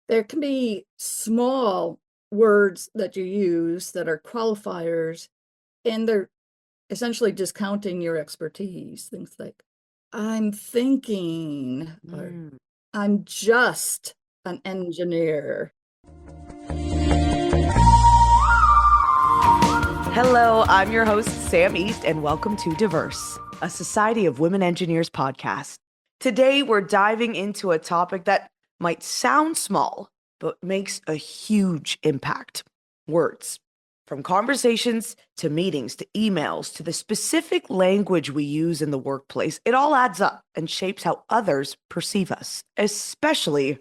There can be small words that you use that are qualifiers, and they're essentially discounting your expertise. Things like, I'm thinking, or Mm. I'm just an engineer. Hello, I'm your host, Sam East, and welcome to Diverse, a Society of Women Engineers podcast. Today, we're diving into a topic that might sound small, but makes a huge impact. Words. From conversations to meetings to emails to the specific language we use in the workplace, it all adds up and shapes how others perceive us, especially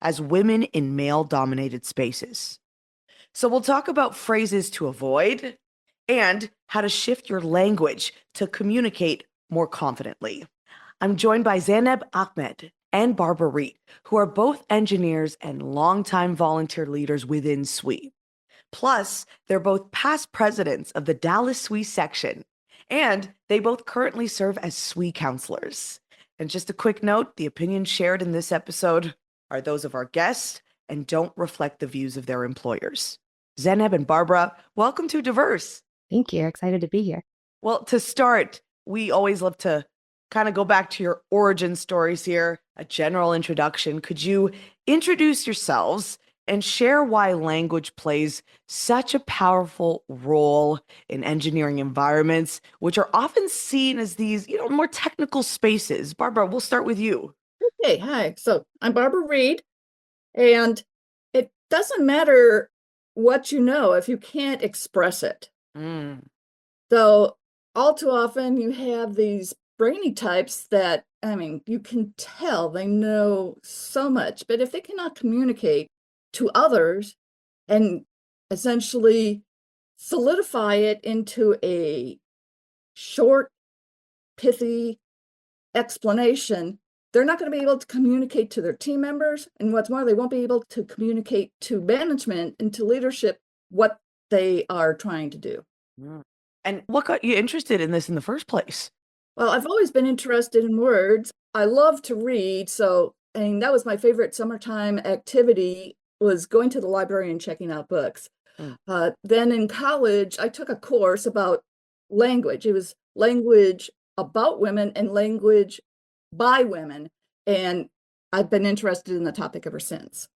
as women in male-dominated spaces. So we'll talk about phrases to avoid and how to shift your language to communicate more confidently. I'm joined by Zaineb, Ahmad, and Barbara Reed, who are both engineers and longtime volunteer leaders within SWE. Plus, they're both past presidents of the Dallas SWE section, and they both currently serve as SWE counselors. And just a quick note, the opinions shared in this episode are those of our guests and don't reflect the views of their employers. Zaineb and Barbara, welcome to Diverse. Thank you. Excited to be here. Well, to start, we always love to kind of go back to your origin stories here, a general introduction. Could you introduce yourselves and share why language plays such a powerful role in engineering environments, which are often seen as these, more technical spaces? Barbara, we'll start with you. Okay, hi. So I'm Barbara Reed, and it doesn't matter what you know if you can't express it. Mm. So all too often you have these brainy types that, you can tell they know so much, but if they cannot communicate to others and essentially solidify it into a short, pithy explanation, they're not going to be able to communicate to their team members. And what's more, they won't be able to communicate to management and to leadership what they are trying to do. Mm. And what got you interested in this in the first place? Well, I've always been interested in words. I love to read, so that was my favorite summertime activity, was going to the library and checking out books. Mm. Then in college, I took a course about language. It was language about women and language by women, and I've been interested in the topic ever since.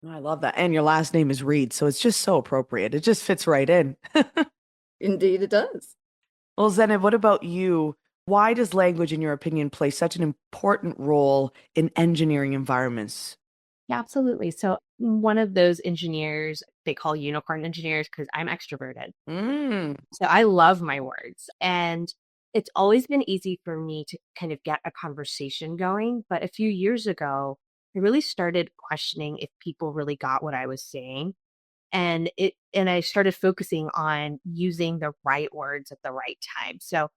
I love that. And your last name is Reed, so it's just so appropriate. It just fits right in. Indeed, it does. Well, Zainab, what about you? Why does language, in your opinion, play such an important role in engineering environments? Yeah, absolutely. So one of those engineers, they call unicorn engineers because I'm extroverted. Mm. So I love my words. And it's always been easy for me to kind of get a conversation going. But a few years ago, I really started questioning if people really got what I was saying. And I started focusing on using the right words at the right time. So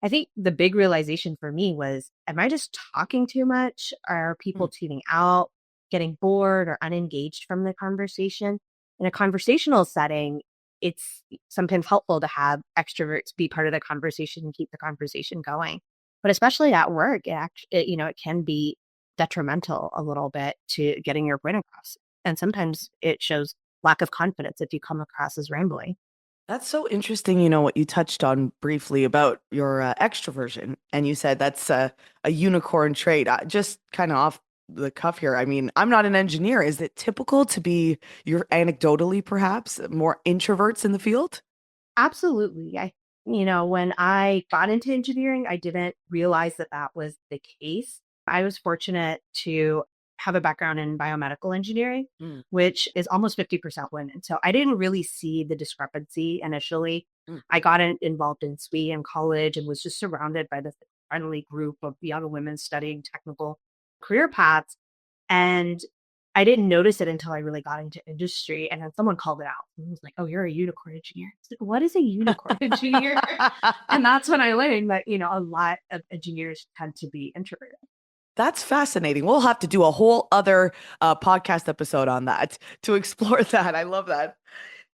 I think the big realization for me was, am I just talking too much? Are people Mm. tuning out, getting bored or unengaged from the conversation? In a conversational setting, it's sometimes helpful to have extroverts be part of the conversation and keep the conversation going. But especially at work, it can be detrimental a little bit to getting your point across. And sometimes it shows lack of confidence if you come across as rambling. That's so interesting, what you touched on briefly about your extroversion. And you said that's a unicorn trait. Just kind of off the cuff here. I mean, I'm not an engineer. Is it typical to be, your anecdotally perhaps, more introverts in the field? Absolutely. When I got into engineering, I didn't realize that that was the case. I was fortunate to have a background in biomedical engineering, Mm. which is almost 50% women. So I didn't really see the discrepancy initially. Mm. I got involved in SWE in college and was just surrounded by this friendly group of young women studying technical career paths. And I didn't notice it until I really got into industry, and then someone called it out and was like, "Oh, you're a unicorn engineer." It's like, "What is a unicorn engineer?" And that's when I learned that, a lot of engineers tend to be introverted. That's fascinating. We'll have to do a whole other podcast episode on that to explore that. I love that.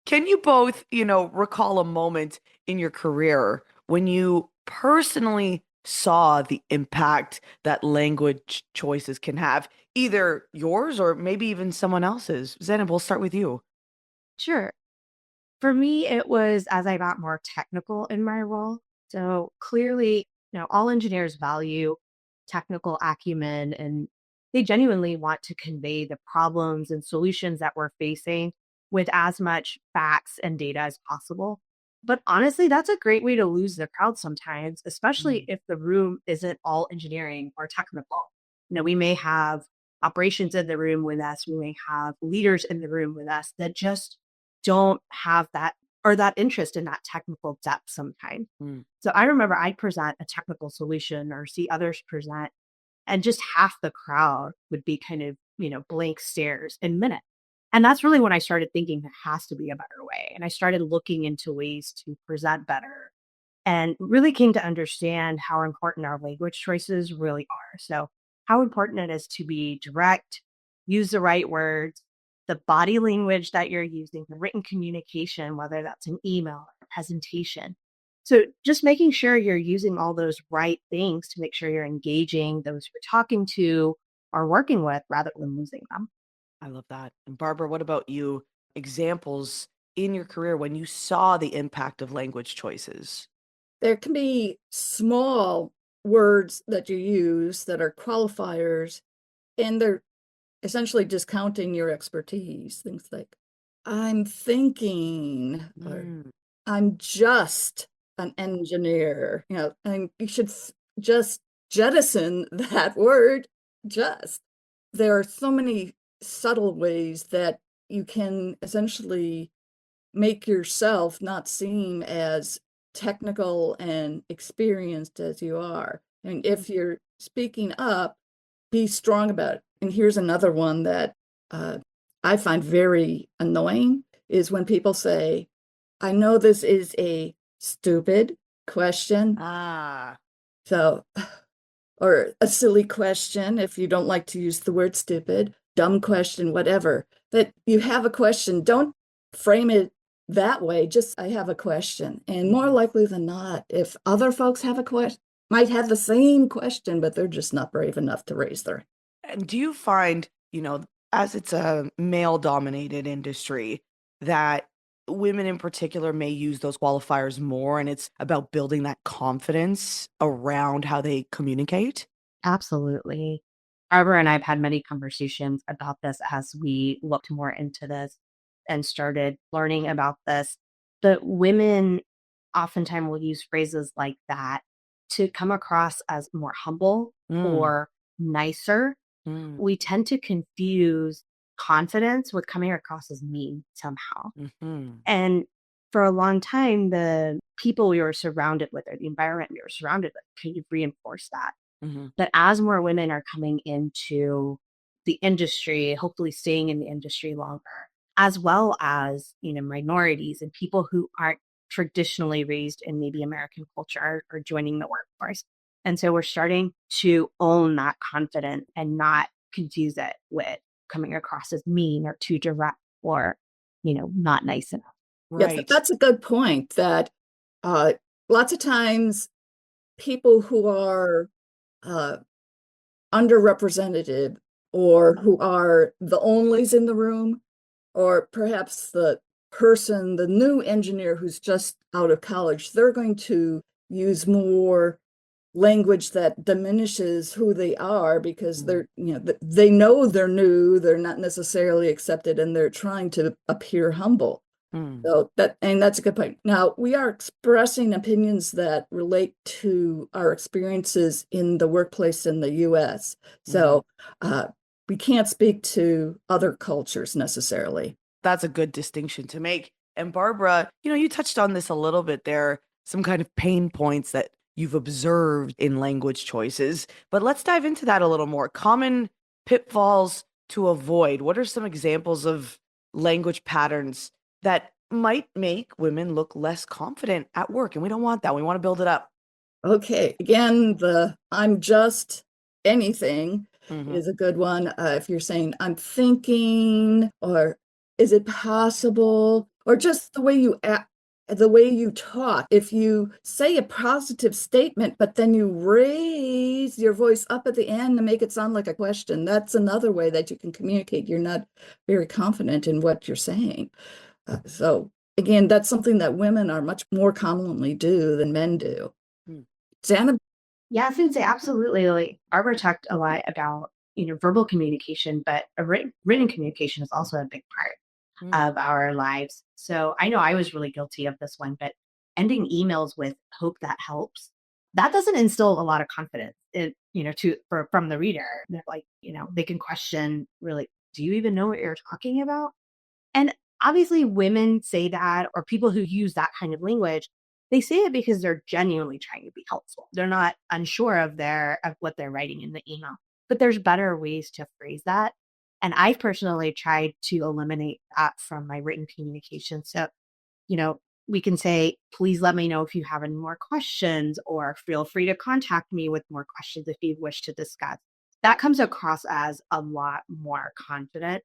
Can you both, recall a moment in your career when you personally saw the impact that language choices can have, either yours or maybe even someone else's? Zainab, we'll start with you. Sure. For me, it was as I got more technical in my role. So clearly, all engineers value technical acumen and they genuinely want to convey the problems and solutions that we're facing with as much facts and data as possible. But honestly, that's a great way to lose the crowd sometimes, especially Mm. if the room isn't all engineering or technical. We may have operations in the room with us, we may have leaders in the room with us that just don't have that or that interest in that technical depth sometimes. Mm. So I remember I'd present a technical solution or see others present, and just half the crowd would be kind of, blank stares in minutes. And that's really when I started thinking there has to be a better way. And I started looking into ways to present better and really came to understand how important our language choices really are. So, how important it is to be direct, use the right words, the body language that you're using, the written communication, whether that's an email or presentation. So, just making sure you're using all those right things to make sure you're engaging those you're talking to or working with rather than losing them. I love that. And Barbara, what about you? Examples in your career when you saw the impact of language choices? There can be small words that you use that are qualifiers, and they're essentially discounting your expertise. Things like, I'm thinking, or Mm. I'm just an engineer, and you should just jettison that word, just. There are so many subtle ways that you can essentially make yourself not seem as technical and experienced as you are. And if you're speaking up, be strong about it. And here's another one that uh, I find very annoying is when people say, I know this is a stupid question. Ah. So, or a silly question, if you don't like to use the word stupid, dumb question, whatever. But you have a question, don't frame it that way. Just, I have a question. And more likely than not, if other folks have a question, might have the same question, but they're just not brave enough to raise their. And do you find, as it's a male dominated industry, that women in particular may use those qualifiers more and it's about building that confidence around how they communicate? Absolutely. Barbara and I have had many conversations about this as we looked more into this and started learning about this. But women oftentimes will use phrases like that to come across as more humble Mm. or nicer. Mm. We tend to confuse confidence with coming across as mean somehow. Mhm. And for a long time, the people we were surrounded with or the environment we were surrounded with kind of reinforced that. Mhm. But as more women are coming into the industry, hopefully staying in the industry longer, as well as, minorities and people who aren't traditionally raised in maybe American culture are joining the workforce. And so we're starting to own that confidence and not confuse it with coming across as mean or too direct or, not nice enough. Yes, Right. that's a good point that uh, lots of times people who are uh, underrepresented or who are the onlys in the room, or perhaps the new engineer who's just out of college, they're going to use more language that diminishes who they are because Mm. they know they're new, they're not necessarily accepted, and they're trying to appear humble. Mm. So that's a good point. Now, we are expressing opinions that relate to our experiences in the workplace in the US. Mhm. So we can't speak to other cultures necessarily. That's a good distinction to make. And Barbara, you touched on this a little bit there, some kind of pain points that you've observed in language choices. But let's dive into that a little more. Common pitfalls to avoid. What are some examples of language patterns that might make women look less confident at work? And we don't want that. We want to build it up. Okay, again, the I'm just anything Hmm. is a good one. If you're saying I'm thinking, or is it possible, or just the way you act. the way you talk. If you say a positive statement, but then you raise your voice up at the end to make it sound like a question, that's another way that you can communicate. You're not very confident in what you're saying. So again, that's something that women are much more commonly do than men do. Hmm. Zainab? Yeah, I would say absolutely. Like Barbara talked a lot about, verbal communication, but written communication is also a big part Hmm. of our lives. So I know I was really guilty of this one, but ending emails with "hope that helps," that doesn't instill a lot of confidence from the reader. They're like, they can question really, do you even know what you're talking about? And obviously women say that, or people who use that kind of language, they say it because they're genuinely trying to be helpful. They're not unsure of what they're writing in the email. But there's better ways to phrase that. And I've personally tried to eliminate that from my written communication. So, you know, we can say, please let me know if you have any more questions, or feel free to contact me with more questions if you wish to discuss. That comes across as a lot more confident,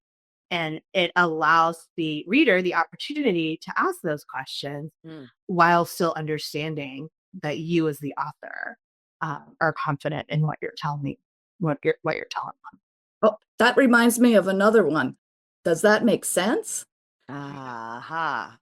and it allows the reader the opportunity to ask those questions Hmm. while still understanding that you, as the author, are confident in what you're telling me, what you're telling them. Oh, that reminds me of another one. Does that make sense? Aha.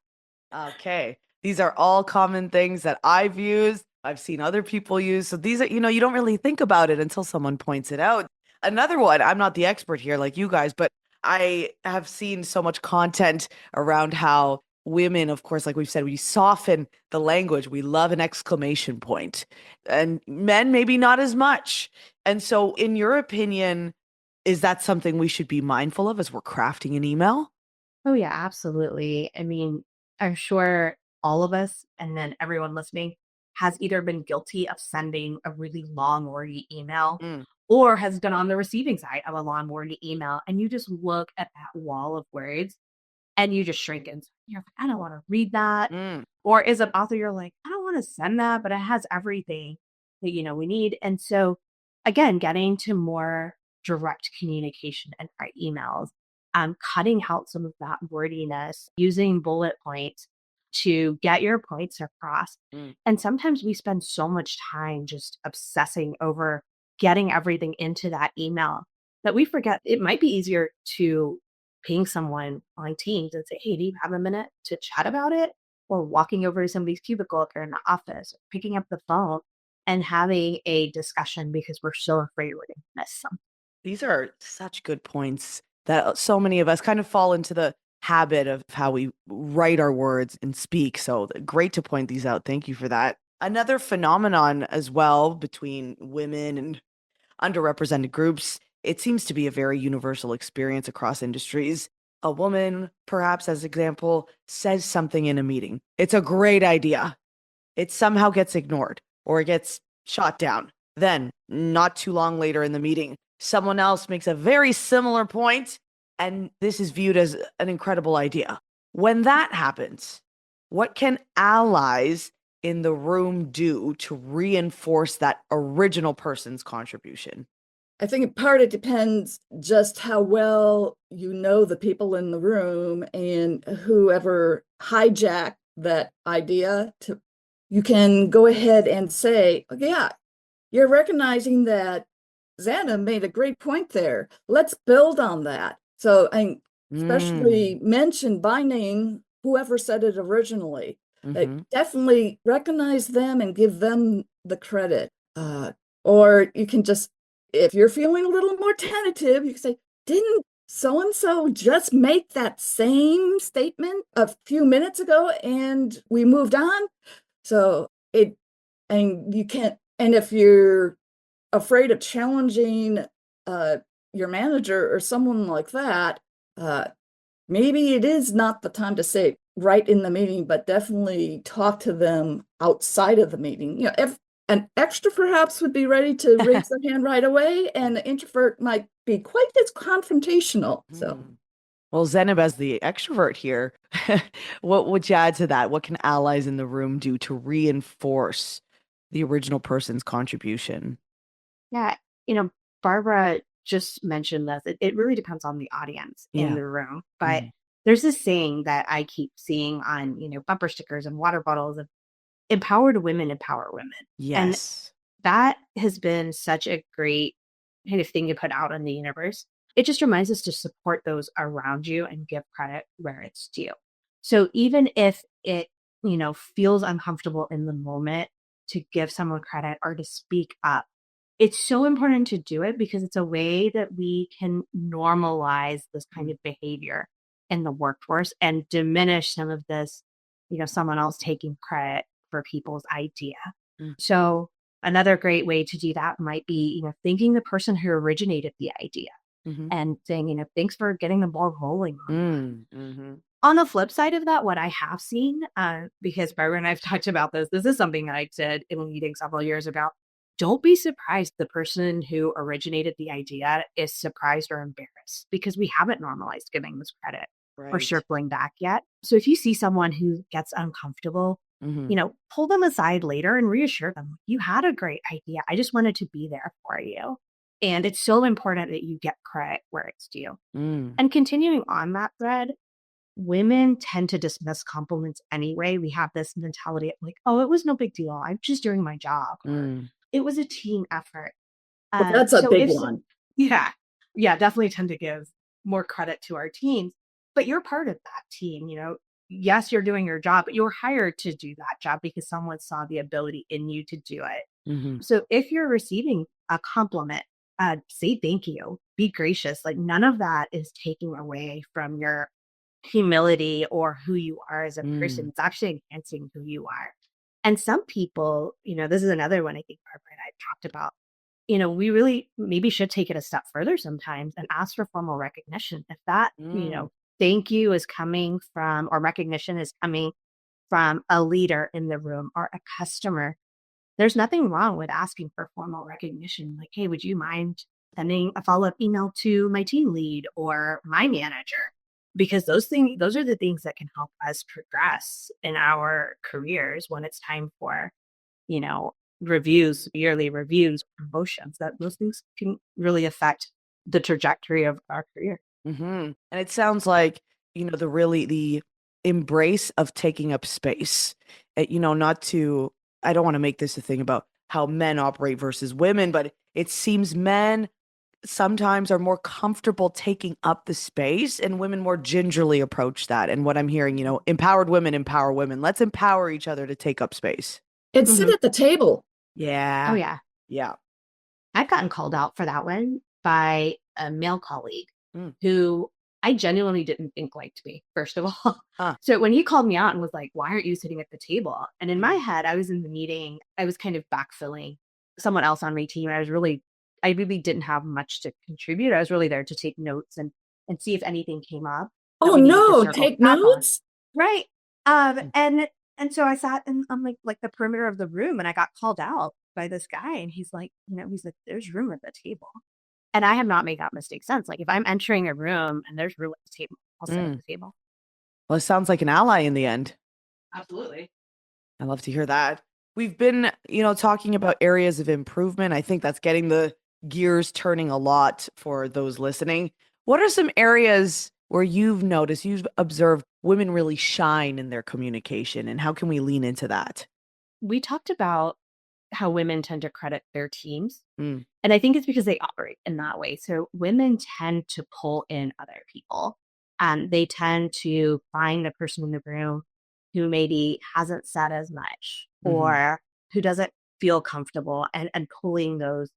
Okay. These are all common things that I've used. I've seen other people use. So these are, you don't really think about it until someone points it out. Another one, I'm not the expert here like you guys, but I have seen so much content around how women, of course, like we've said, we soften the language. We love an exclamation point, and men maybe not as much. And so, in your opinion, is that something we should be mindful of as we're crafting an email? Oh, yeah, absolutely. I mean, I'm sure all of us, and then everyone listening, has either been guilty of sending a really long, wordy email, Mm, or has been on the receiving side of a long, wordy email. And you just look at that wall of words and you just shrink inside. You're like, I don't want to read that. mm. Or as an author, you're like, I don't want to send that, but it has everything that we need. And so again, getting to more direct communication in our emails, cutting out some of that wordiness, using bullet points to get your points across. Mm. And sometimes we spend so much time just obsessing over getting everything into that email that we forget it might be easier to ping someone on Teams and say, hey, do you have a minute to chat about it? Or walking over to somebody's cubicle if they're in the office, or picking up the phone and having a discussion because we're so afraid we're going to miss something. These are such good points that so many of us kind of fall into the habit of how we write our words and speak. So great to point these out. Thank you for that. Another phenomenon as well between women and underrepresented groups, it seems to be a very universal experience across industries. A woman, perhaps as example, says something in a meeting. It's a great idea. It somehow gets ignored or it gets shot down. Then, not too long later in the meeting, someone else makes a very similar point, and this is viewed as an incredible idea. When that happens, what can allies in the room do to reinforce that original person's contribution? I think in part it depends just how well you know the people in the room, and whoever hijacked that idea to, you can go ahead and say, "Oh, yeah, you're recognizing that Xana made a great point there. Let's build on that." So I Mm. especially mention by name whoever said it originally. Hmm. Definitely recognize them and give them the credit. Or you can just, if you're feeling a little more tentative, you can say, didn't so and so just make that same statement a few minutes ago and we moved on? So and you can't, and if you're afraid of challenging uh, your manager or someone like that, uh, maybe it is not the time to say it right in the meeting, but definitely talk to them outside of the meeting. If an extra perhaps would be ready to raise their hand right away, and the introvert might be quite as confrontational. So Well, Zainab, as the extrovert here, what would you add to that? What can allies in the room do to reinforce the original person's contribution? Yeah. You know, Barbara just mentioned this. It really depends on the audience in Yeah. the room. But Mhm. there's this saying that I keep seeing on, bumper stickers and water bottles of empowered women empower women. And Yes. that has been such a great kind of thing to put out in the universe. It just reminds us to support those around you and give credit where it's due. So even if it, feels uncomfortable in the moment to give someone credit or to speak up, it's so important to do it because it's a way that we can normalize this kind of behavior in the workforce and diminish some of this, someone else taking credit for people's idea. Mm. So another great way to do that might be, thanking the person who originated the idea Mm-hmm. and saying, thanks for getting the ball rolling on that. Mm-hmm. On the flip side of that, what I have seen, because Barbara and I've talked about this is something I did in a meeting several years ago. Don't be surprised the person who originated the idea is surprised or embarrassed because we haven't normalized giving this credit or Right. circling back yet. So if you see someone who gets uncomfortable, Mm-hmm. Pull them aside later and reassure them, you had a great idea. I just wanted to be there for you. And it's so important that you get credit where it's due. Mm. And continuing on that thread, women tend to dismiss compliments anyway. We have this mentality of like, oh, it was no big deal. I'm just doing my job. Or Mm. it was a team effort. Well, that's a So big if, one. yeah, definitely tend to give more credit to our teams, but you're part of that team. Yes, you're doing your job, but you were hired to do that job because someone saw the ability in you to do it. Mm-hmm. So if you're receiving a compliment, say thank you, be gracious. Like none of that is taking away from your humility or who you are as a person. It's actually enhancing who you are. And some people, this is another one I think Barbara and I talked about. We really maybe should take it a step further sometimes and ask for formal recognition. If that, thank you is coming from, or recognition is coming from a leader in the room or a customer, there's nothing wrong with asking for formal recognition. Like, hey, would you mind sending a follow-up email to my team lead or my manager? Because those are the things that can help us progress in our careers when it's time for, reviews, yearly reviews, promotions, that those things can really affect the trajectory of our career. Mm-hmm. And it sounds like, the embrace of taking up space, not to, I don't want to make this a thing about how men operate versus women, but it seems men sometimes are more comfortable taking up the space and women more gingerly approach that. And what I'm hearing, empowered women empower women. Let's empower each other to take up space. And sit at the table. Yeah. Oh, yeah. Yeah. I've gotten called out for that one by a male colleague Mm. who I genuinely didn't think liked me, first of all. Huh. So when he called me out and was like, why aren't you sitting at the table? And in my head, I was in the meeting, I was kind of backfilling someone else on my team. I really didn't have much to contribute. I was really there to take notes and see if anything came up. that Oh we needed to no, circle take back on. notes? Right. And so I sat in on like the perimeter of the room and I got called out by this guy and he's like, there's room at the table. And I have not made that mistake since. Like if I'm entering a room and there's room at the table, I'll sit at the table. Well, it sounds like an ally in the end. Absolutely. I love to hear that. We've been, talking about areas of improvement. I think that's getting the gears turning a lot for those listening. What are some areas where you've observed women really shine in their communication, and how can we lean into that? We talked about how women tend to credit their teams. Mm. And I think it's because they operate in that way. So women tend to pull in other people. They tend to find the person in the room who maybe hasn't said as much or who doesn't feel comfortable and pulling those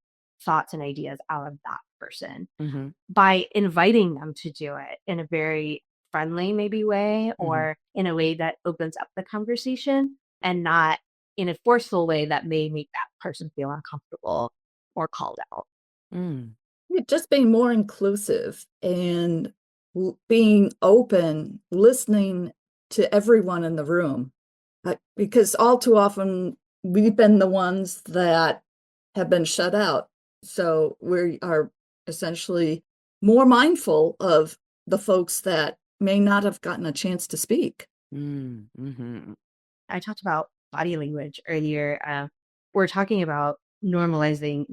thoughts and ideas out of that person Mm-hmm. by inviting them to do it in a very friendly maybe way or in a way that opens up the conversation and not in a forceful way that may make that person feel uncomfortable or called out. Mm. Yeah, just being more inclusive and being open, listening to everyone in the room. Because all too often we've been the ones that have been shut out. So we are essentially more mindful of the folks that may not have gotten a chance to speak. Mm-hmm. I talked about body language earlier. We're talking about normalizing,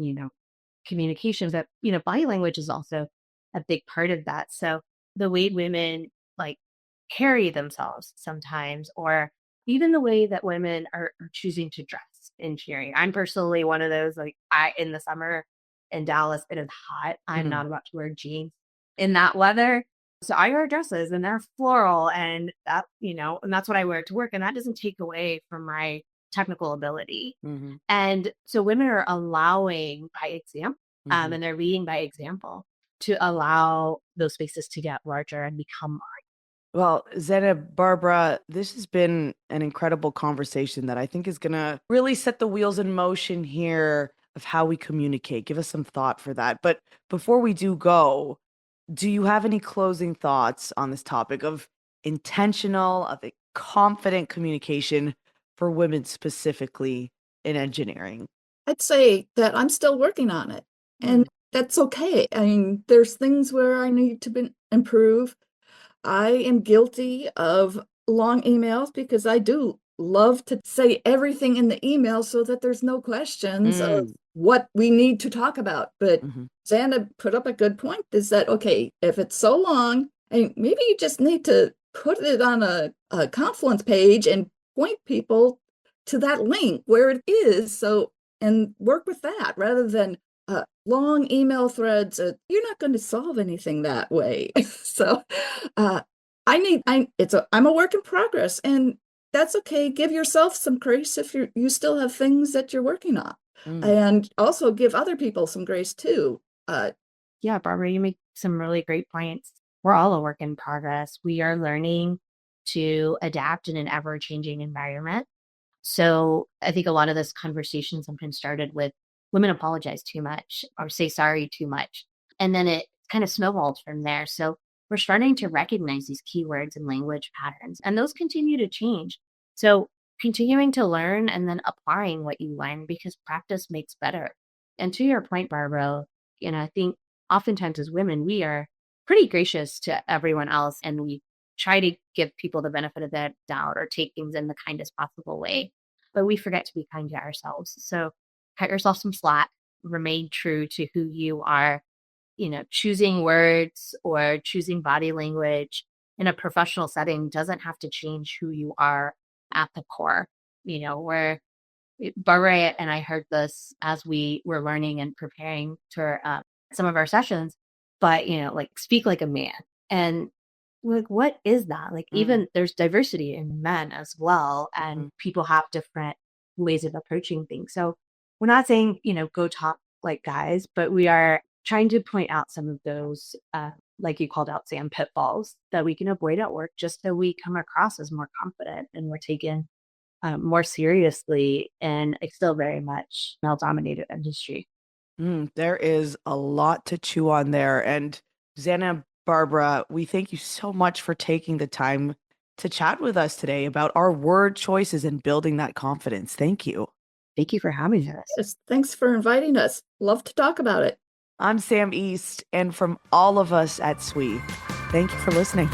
communications that, body language is also a big part of that. So the way women like carry themselves sometimes, or even the way that women are choosing to dress in cheering. I'm personally one of those, like, in the summer in Dallas, it is hot. I'm Mm, not about to wear jeans in that weather. So I wear dresses and they're floral, and and that's what I wear to work. And that doesn't take away from my technical ability. mhm, And so women are allowing by example, mhm. and they're leading by example to allow those spaces to get larger and become. Well, Zainab, Barbara, this has been an incredible conversation that I think is going to really set the wheels in motion here of how we communicate. Give us some thought for that. But before we do go, do you have any closing thoughts on this topic of intentional, of a confident communication for women specifically in engineering? I'd say that I'm still working on it, Mm, and that's okay. I mean, there's things where I need to improve. I am guilty of long emails because I do love to say everything in the email so that there's no questions of mm, what we need to talk about. But mhm, Xana put up a good point is that, okay, if it's so long, and maybe you just need to put it on a Confluence page and point people to that link where it is. So, and work with that rather than long email threads. You're not going to solve anything that way. So, uh, I'm a work in progress, and that's okay. Give yourself some grace if you still have things that you're working on, mm, and also give other people some grace too. Yeah, Barbara, you make some really great points. We're all a work in progress. We are learning to adapt in an ever changing environment. So I think a lot of this conversation sometimes started with women apologize too much or say sorry too much. And then it kind of snowballed from there. So we're starting to recognize these keywords and language patterns, and those continue to change. So continuing to learn and then applying what you learn, because practice makes better. And to your point, Barbara, I think oftentimes as women, we are pretty gracious to everyone else, and we try to give people the benefit of the doubt or take things in the kindest possible way, but we forget to be kind to ourselves. So cut yourself some slack, remain true to who you are. Choosing words or choosing body language in a professional setting doesn't have to change who you are at the core. Where Barbara and I heard this as we were learning and preparing for some of our sessions, but like, speak like a man. And we're like, what is that? Like, mm, even there's diversity in men as well, and mhm. people have different ways of approaching things. So we're not saying, go talk like guys, but we are trying to point out some of those, like you called out, Sam, pitfalls that we can avoid at work, just so we come across as more confident and we're taken more seriously in a still very much male dominated industry. There is a lot to chew on there. And Xana, Barbara, we thank you so much for taking the time to chat with us today about our word choices and building that confidence. Thank you. Thank you for having us. Yes, thanks for inviting us. Love to talk about it. I'm Sam East, and from all of us at SWE, thank you for listening.